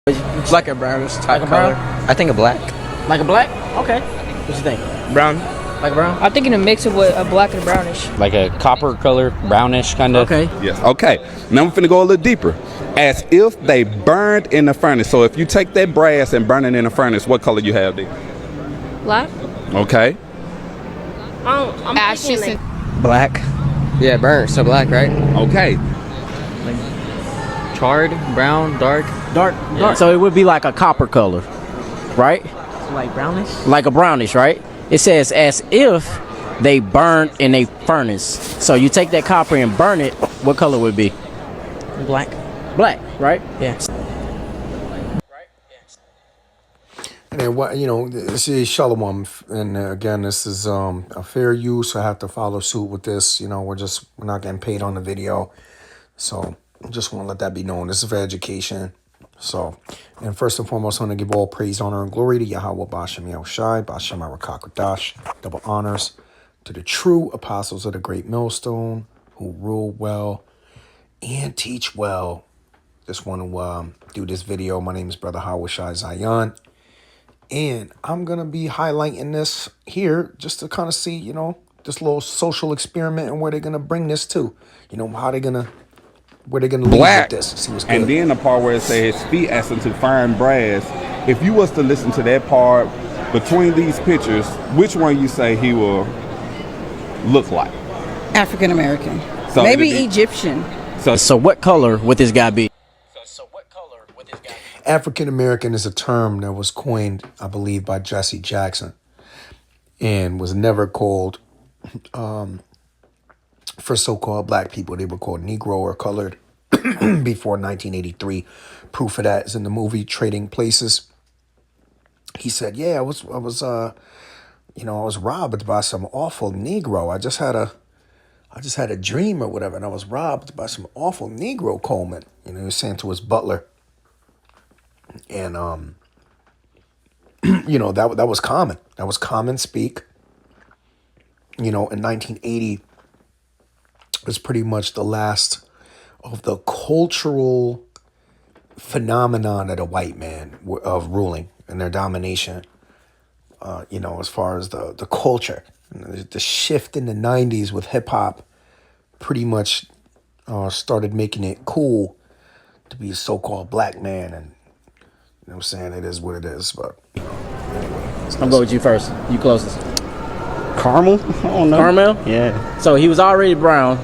Like a brownish type Like a color. brown? I think a black. Like a black? Okay. What you think? Brown. Like a brown? I'm thinking a mix of what a black and a brownish. Like a copper color, brownish kind of. Okay. Yes. Okay. Now I'm finna go a little deeper. As if they burned in the furnace. So if you take that brass and burn it in the furnace, what color you have there? Black? Okay. I'm Ashes thinking and Black. Yeah, burnt. So black, right? Okay. Charred, brown, dark. Dark. Yeah. So it would be like a copper color, right? Like brownish? Like a brownish, right? It says as if they burned in a furnace. So you take that copper and burn it, what color would it be? Black. Black, right? Yeah. And then what, this is Shalom, and again, this is a fair use. I have to follow suit with this. We're not getting paid on the video, so I just want to let that be known. This is for education. So, and first and foremost, I want to give all praise, honor, and glory to Yahweh Bashem Yahushai, Bashem Arakakadash, double honors to the true apostles of the great millstone who rule well and teach well. Just want to do this video. My name is Brother Yahawashi Zion. And I'm going to be highlighting this here just to kind of see, this little social experiment and where they're going to bring this to. Where they're going to lead with this. See what's good. And then the part where it says his feet as into fine brass. If you was to listen to that part between these pictures, which one you say he will look like? African American. So Maybe it'd be- Egyptian. So what color would this guy be? African American is a term that was coined, I believe, by Jesse Jackson and was never called for so-called black people. They were called Negro or colored before 1983. Proof of that is in the movie Trading Places. He said, "Yeah, I was robbed by some awful Negro. I just had a dream or whatever, and I was robbed by some awful Negro, Coleman." He was saying to his butler. And that was common. That was common speak. In 1980 was pretty much the last of the cultural phenomenon of the white man of ruling and their domination. As far as the culture, the shift in the 90s with hip hop pretty much started making it cool to be a so-called black man. And you know what I'm saying? It is what it is, but anyway. I'll go with you first. You closest. Caramel? I don't know. Caramel? Yeah. So he was already brown.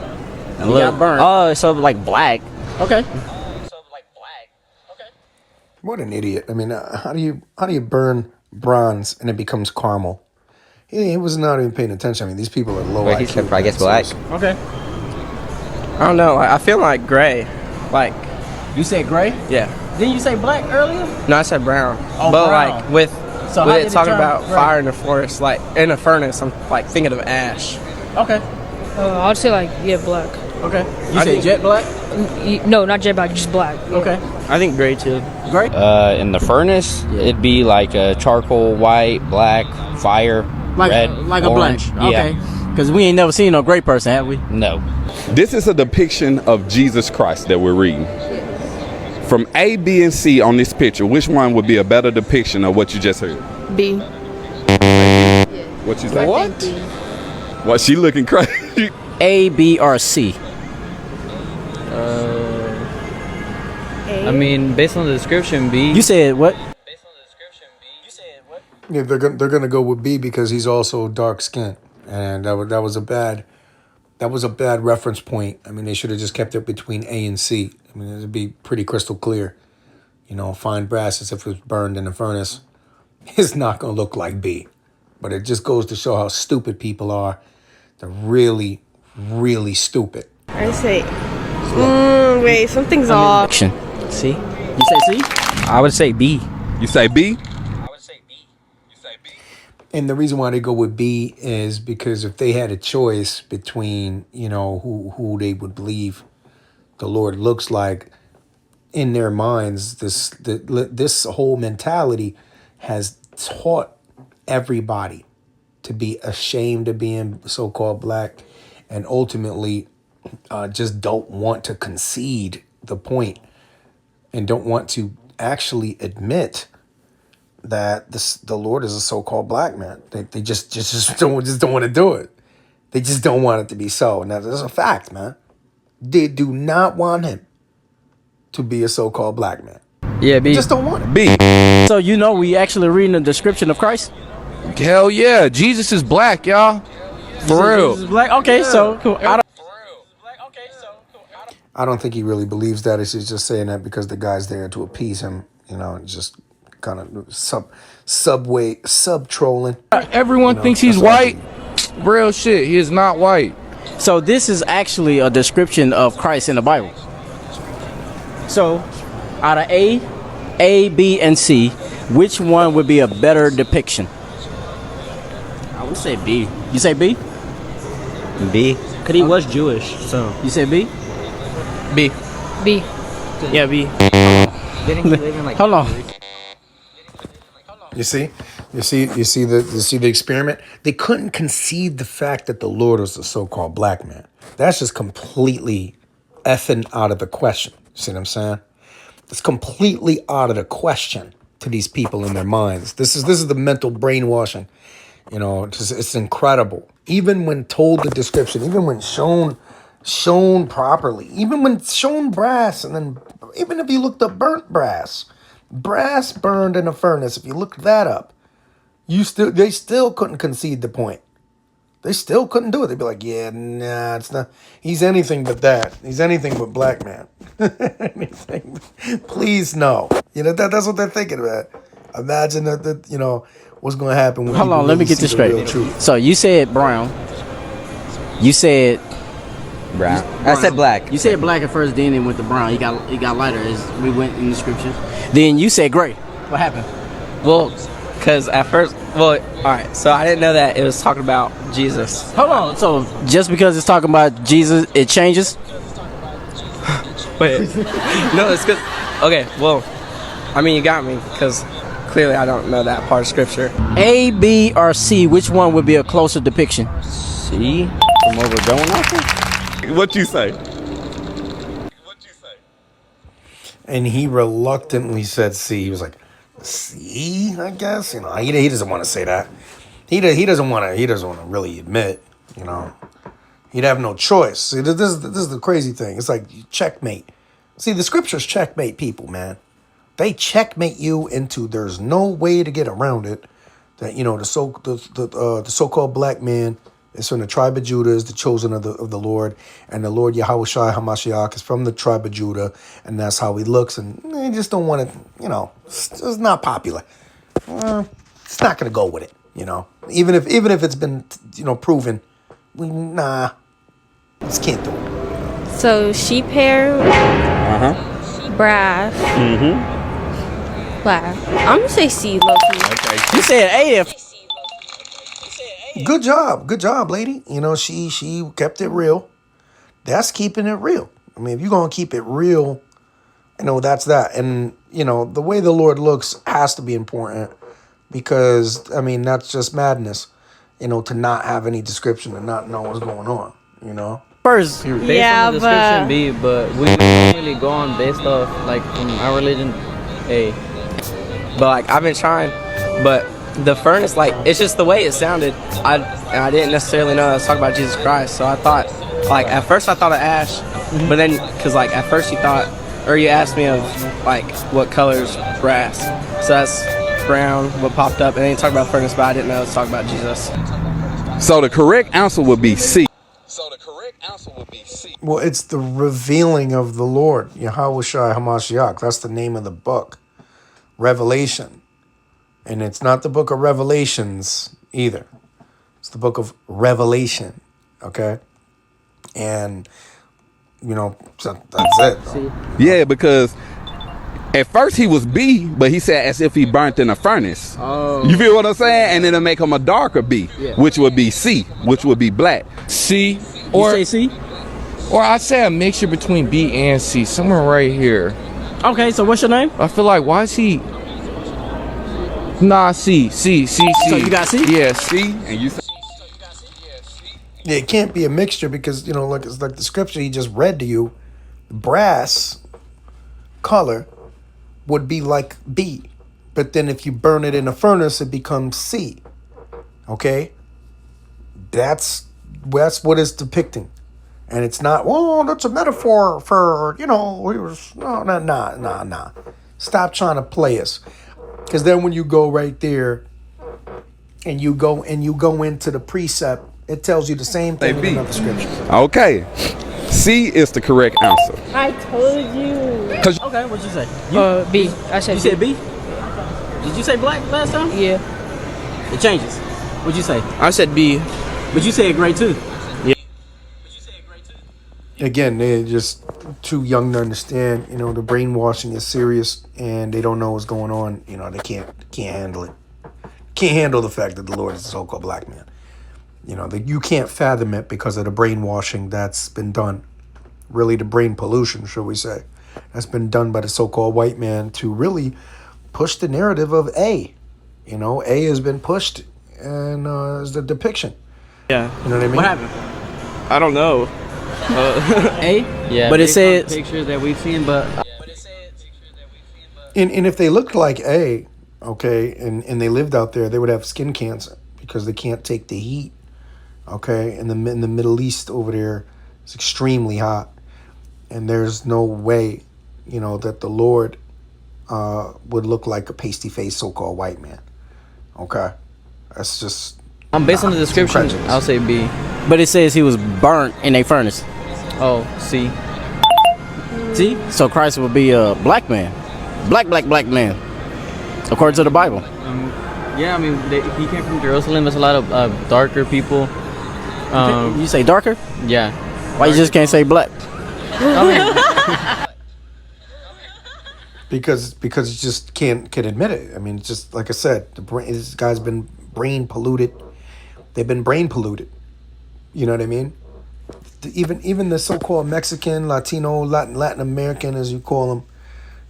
And he got burnt. Oh, so like black. Okay. What an idiot. I mean, how do you burn bronze and it becomes caramel? He was not even paying attention. I mean, these people are low Wait, IQ. he said, I guess, black. Okay. I don't know. I feel like gray. Like, You said gray? yeah. Didn't you say black earlier? No, I said brown. Oh, but brown. like with So how with did it it talking turn about gray? fire in the forest, like in a furnace, I'm like thinking of ash. Okay. I'd say black. Okay. You I said think- jet black? No, not jet black, just black. Okay. I think gray too. Gray? In the furnace, it'd be like a charcoal, white, black, fire, red, like orange. a black. Okay. Because we ain't never seen no gray person, have we? No. This is a depiction of Jesus Christ that we're reading. From A, B, and C on this picture, which one would be a better depiction of what you just heard? B. What you say? What? What? She looking crazy. A, B, or C? I mean, based on the description, B. You said what? Yeah, they're gonna go with B because he's also dark skinned, and that was a bad reference point. I mean, they should have just kept it between A and C. I mean, it'd be pretty crystal clear. Fine brass as if it was burned in a furnace. It's not gonna look like B, but it just goes to show how stupid people are. They're really, really stupid. I say. Wait, something's off. Action. See? You say C? I would say B. You say B? And the reason why they go with B is because if they had a choice between, who they would believe the Lord looks like, in their minds, this whole mentality has taught everybody to be ashamed of being so-called black and ultimately just don't want to concede the point and don't want to actually admit that the Lord is a so-called black man. They just don't want to do it. They just don't want it to be so. Now that's a fact, man. They do not want him to be a so-called black man. Yeah, They B. just don't want it. B. So you know we actually reading the description of Christ? Hell yeah, Jesus is black, y'all. For real. Jesus is black? Okay, so cool. I don't think he really believes that. He's just saying that because the guy's there to appease him, and just kind of sub trolling. Everyone thinks he's white. Real shit, he is not white. So this is actually a description of Christ in the Bible. So out of A, B, and C, which one would be a better depiction? I would say B. You say B? B. Because he was Jewish, so. You say B? B. B. Yeah, B. Didn't he live in like. Hold on. You see the experiment. They couldn't concede the fact that the Lord was a so-called black man. That's just completely effing out of the question. See what I'm saying? It's completely out of the question to these people in their minds. This is the mental brainwashing. It's incredible. Even when told the description, even when shown properly, even when shown brass, and then even if you looked up burnt brass burned in a furnace, if you looked that up, they still couldn't concede the point. They still couldn't do it. They'd be like, yeah, nah, it's not. He's anything but that. He's anything but black man. Anything. Please no. That's what they're thinking about. Imagine that what's going to happen when Hold on, let me get this straight. So you said brown. You said Brown. I said black. You said black at first, then it went to brown. He got lighter as we went in the scriptures. Then you said gray. What happened? Well, because at first, all right, so I didn't know that it was talking about Jesus. Hold on. So just because it's talking about Jesus, it changes? Wait, no, it's because, okay, well, I mean, you got me, because clearly I don't know that part of scripture. A, B, or C, which one would be a closer depiction? C. From where we're going off of? What you say? And he reluctantly said C. He was like, C, I guess. He doesn't want to say that. He doesn't want to really admit. He'd have no choice. See, this is the crazy thing. It's like checkmate. See, the scriptures checkmate people, man. They checkmate you into there's no way to get around it. That the so-called black man is from the tribe of Judah, is the chosen of the Lord, and the Lord Yahawashi Hamashiach is from the tribe of Judah, and that's how he looks. And they just don't want it. It's not popular. It's not gonna go with it. Even if it's been proven, just can't do it. So sheep hair, brass, black. I'm gonna say C, low-key. Okay. You said A. If Good job, lady. She kept it real. That's keeping it real. I mean, if you're gonna keep it real, that's that. And the way the Lord looks has to be important because that's just madness. To not have any description and not know what's going on. first, Based Yeah, on the description, but- B, but we don't really go on based off, like, from our religion, A. But, I've been trying, but the furnace, it's just the way it sounded. I didn't necessarily know that I was talking about Jesus Christ, so I thought, at first I thought of ash, but then, because, at first you asked me of, what color's brass. So that's brown, what popped up, and then you talked about furnace, but I didn't know I was talking about Jesus. So the correct answer would be C. Well, it's the revealing of the Lord, Yahawashi Hamashiach. That's the name of the book, Revelation. And it's not the book of Revelations either. It's the book of Revelation, okay? And, so that's it. Yeah, because at first he was B, but he said as if he burnt in a furnace. Oh. You feel what I'm saying? And then it'll make him a darker B, which would be C, which would be black. C. you Or say C? I'd say a mixture between B and C, somewhere right here. Okay, so what's your name? I feel like, why is he? Nah, C. So you got C? Yeah, C, and you say Yeah, it can't be a mixture because, it's like the scripture he just read to you, brass color would be like B. But then if you burn it in a furnace, it becomes C. Okay? That's what it's depicting. And it's not, well, that's a metaphor for, nah. Stop trying to play us. Because then when you go right there and you go into the precept, it tells you the same thing in another scripture. Okay. C is the correct answer. I told you. Okay, what'd you say? B. I said You B. said B? Did you say black last time? Yeah. It changes. What'd you say? I said B. But you said gray too. Again, they're just too young to understand. The brainwashing is serious, and they don't know what's going on. They can't handle it. Can't handle the fact that the Lord is a so-called black man. That you can't fathom it because of the brainwashing that's been done. Really, the brain pollution, shall we say, that's been done by the so-called white man to really push the narrative of A. A has been pushed, and is the depiction. Yeah. You know what I mean? What happened? I don't know. A? Yeah, But it based on says pictures that we've seen, but And if they looked like A, okay, and they lived out there, they would have skin cancer because they can't take the heat. Okay, in the Middle East over there, it's extremely hot, and there's no way, that the Lord would look like a pasty-faced so-called white man. Okay, that's just. based on the description, prejudice. I'll say B. but it says he was burnt in a furnace. Oh, C. See? So Christ would be a black man. Black man. According to the Bible. Yeah, I mean, he came from Jerusalem. There's a lot of darker people. You say darker? Yeah. Why you just can't say black? Because you just can't admit it. I mean, just like I said, this guy's been brain polluted. They've been brain polluted. You know what I mean? Even the so-called Mexican, Latino, Latin American, as you call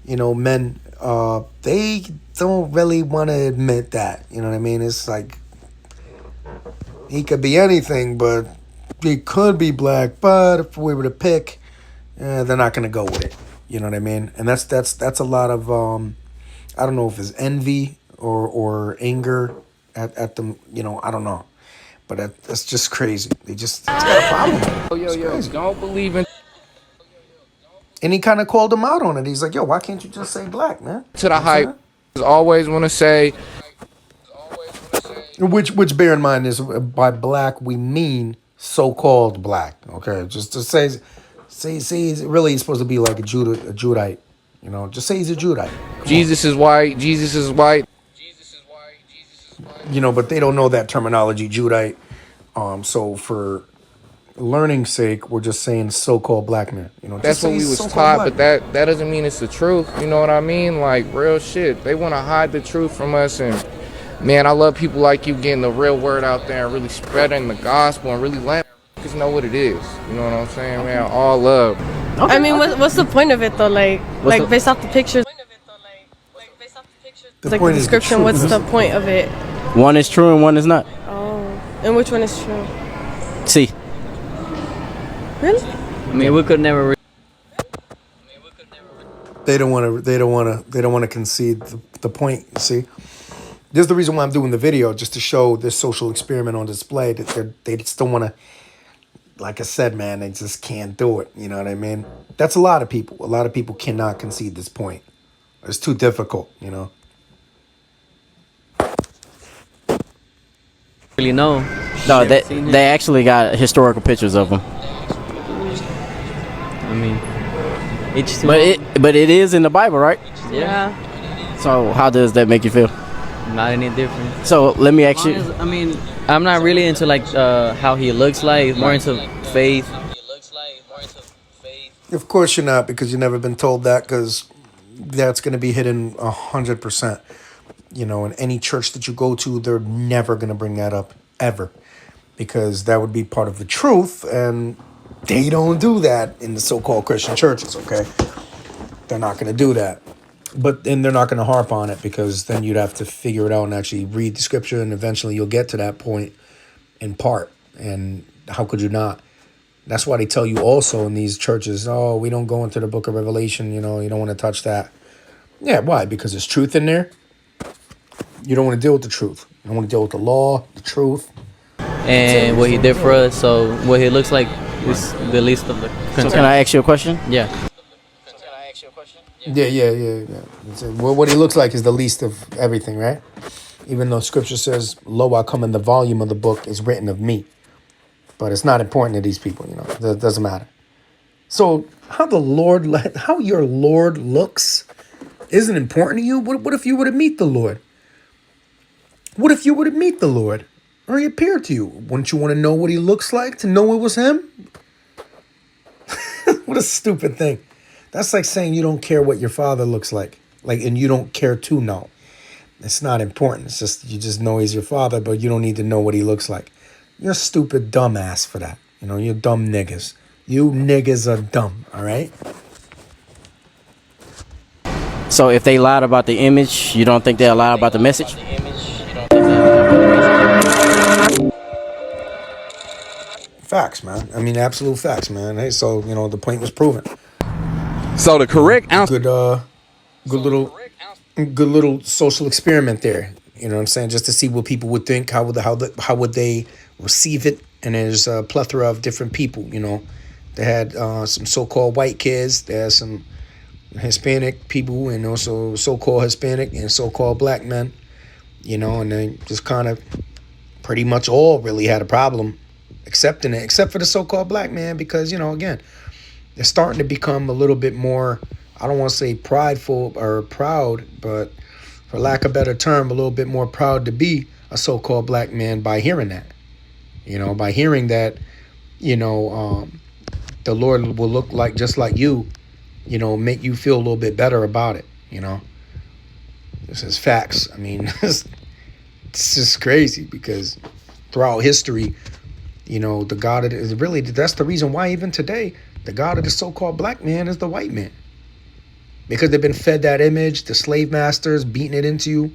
them, men, they don't really want to admit that. You know what I mean? It's like he could be anything, but he could be black. But if we were to pick, they're not going to go with it. You know what I mean? And that's a lot of I don't know if it's envy or anger at them. I don't know. But that's just crazy. It's got a problem. Yo, don't believe in And he kind of called him out on it. He's like, yo, why can't you just say black, man? to the hype. Always want to say, Which bear in mind is by black we mean so-called black. Okay, just to say he's really supposed to be like a Judite. Just say he's a Judite. Jesus is white. Jesus is white. But they don't know that terminology, Judite. So for learning's sake, we're just saying so-called black man. That's what we was taught, but that doesn't mean it's the truth. You know what I mean? Like, real shit. They want to hide the truth from us, and man, I love people like you getting the real word out there and really spreading the gospel and really letting niggas know what it is. You know what I'm saying, man? All love. I mean, what's the point of it though? Based off the pictures. The point is the description. truth. What's the point of it? One is true and one is not. Oh, and which one is true? See. Really? I mean, we could never. They don't want to concede the point. You see, this is the reason why I'm doing the video, just to show this social experiment on display. That they just don't want to. Like I said, man, they just can't do it. You know what I mean? That's a lot of people. A lot of people cannot concede this point. It's too difficult. Really know. No, they actually got historical pictures of him. I mean, it's But it is in the Bible, right? yeah, So how does that make you feel? not any different. So let me ask you. I mean, I'm not really into like how he looks like. More into faith. Of course you're not, because you've never been told that, because that's going to be hidden 100%. In any church that you go to, they're never going to bring that up, ever. Because that would be part of the truth, and they don't do that in the so-called Christian churches, okay? They're not going to do that. But then they're not going to harp on it, because then you'd have to figure it out and actually read the scripture, and eventually you'll get to that point in part. And how could you not? That's why they tell you also in these churches, oh, we don't go into the book of Revelation, you don't want to touch that. Yeah, why? Because there's truth in there. You don't want to deal with the truth. You don't want to deal with the law, the truth. And what he did for us, so what he looks like is the least of the So concern. can I ask you a question? Yeah. Yeah. Well, what he looks like is the least of everything, right? Even though Scripture says, "Lo, I come in the volume of the book is written of me," but it's not important to these people. It doesn't matter. So how how your Lord looks isn't important to you. What if you were to meet the Lord? What if you were to meet the Lord, or he appeared to you? Wouldn't you want to know what he looks like to know it was him? What a stupid thing. That's like saying you don't care what your father looks like, and you don't care to know. It's not important. It's just you just know he's your father, but you don't need to know what he looks like. You're a stupid dumbass for that. You're dumb niggas. You niggas are dumb, all right? So if they lied about the image, you don't think they'll lie about the message? Facts, man. I mean, absolute facts, man. Hey, so, the point was proven. So the correct answer. Good little social experiment there. You know what I'm saying? Just to see what people would think, how would they receive it? And there's a plethora of different people. They had some so-called white kids. They had some Hispanic people, and also so-called Hispanic and so-called black men. And they just kind of pretty much all really had a problem accepting it, except for the so-called black man, because again, they're starting to become a little bit more, I don't want to say prideful or proud, but for lack of a better term, a little bit more proud to be a so-called black man by hearing that. By hearing that, the Lord will look like just like you, make you feel a little bit better about it. This is facts. I mean, it's just crazy because throughout history, the God of is really, that's the reason why even today, the God of the so-called black man is the white man. Because they've been fed that image, the slave masters beating it into you.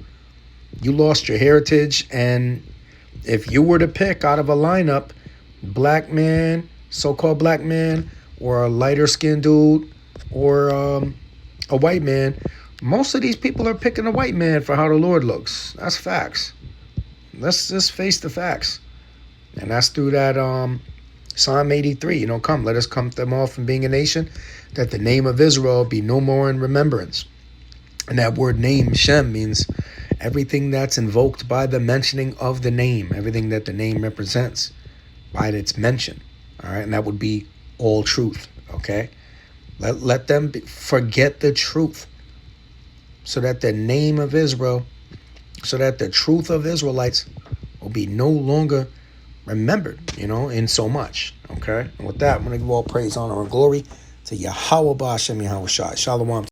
You lost your heritage. And if you were to pick out of a lineup, black man, so-called black man, or a lighter skinned dude, or a white man, most of these people are picking a white man for how the Lord looks. That's facts. Let's just face the facts. And that's through that Psalm 83. Come, let us come them off from being a nation, that the name of Israel be no more in remembrance. And that word name, Shem, means everything that's invoked by the mentioning of the name, everything that the name represents by its mention. All right, and that would be all truth. Okay, let them forget the truth, so that the name of Israel, so that the truth of Israelites will be no longer remembered, in so much. Okay, and with that, I'm going to give all praise, honor, and glory to Yahawashi, Yahawashi. Shalom.